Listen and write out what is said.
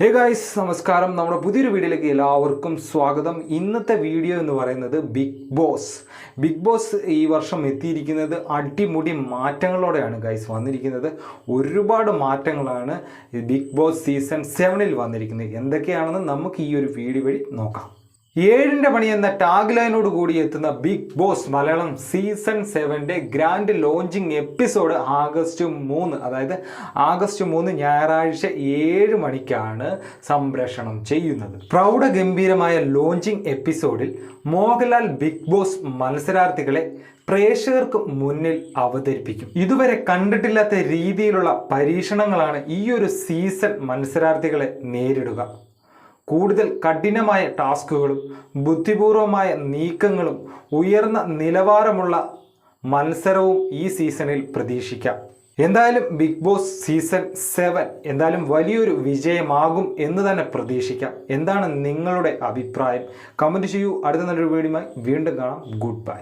Hey guys, നമസ്കാരം. നമ്മുടെ പുതിയൊരു വീഡിയോയിലേക്ക് എല്ലാവർക്കും സ്വാഗതം. ഇന്നത്തെ വീഡിയോ എന്ന് പറയുന്നത് ബിഗ് ബോസ് ഈ വർഷം എത്തിയിരിക്കുന്നത് അടിമുടി മാറ്റങ്ങളോടെയാണ് ഗായ്സ് വന്നിരിക്കുന്നത്. ഒരുപാട് മാറ്റങ്ങളാണ് ബിഗ് ബോസ് സീസൺ 7 വന്നിരിക്കുന്നത്. എന്തൊക്കെയാണെന്ന് നമുക്ക് ഈ ഒരു വീഡിയോ വഴി നോക്കാം. 7ന്റെ പണി എന്ന ടാഗ് ലൈനോട് കൂടി എത്തുന്ന big boss Malayalam season 7 grand launching episode August 3 ഞായറാഴ്ച 7 മണിക്കാണ് സംപ്രേഷണം ചെയ്യുന്നത്. പ്രൗഢഗംഭീരമായ ലോഞ്ചിങ് എപ്പിസോഡിൽ മോഹൻലാൽ ബിഗ് ബോസ് മത്സരാർത്ഥികളെ പ്രേക്ഷകർക്ക് മുന്നിൽ അവതരിപ്പിക്കും. ഇതുവരെ കണ്ടിട്ടില്ലാത്ത രീതിയിലുള്ള പരീക്ഷണങ്ങളാണ് ഈ ഒരു സീസൺ മത്സരാർത്ഥികളെ നേരിടുക. കൂടുതൽ കഠിനമായ ടാസ്കുകളും ബുദ്ധിപൂർവമായ നീക്കങ്ങളും ഉയർന്ന നിലവാരമുള്ള മത്സരവും ഈ സീസണിൽ പ്രതീക്ഷിക്കാം. എന്തായാലും ബിഗ് ബോസ് സീസൺ 7 വലിയൊരു വിജയമാകും എന്ന് തന്നെ പ്രതീക്ഷിക്കാം. എന്താണ് നിങ്ങളുടെ അഭിപ്രായം? കമൻറ്റ് ചെയ്യൂ. അടുത്ത നല്ലൊരു വീഡിയോയുമായി വീണ്ടും കാണാം. Good bye.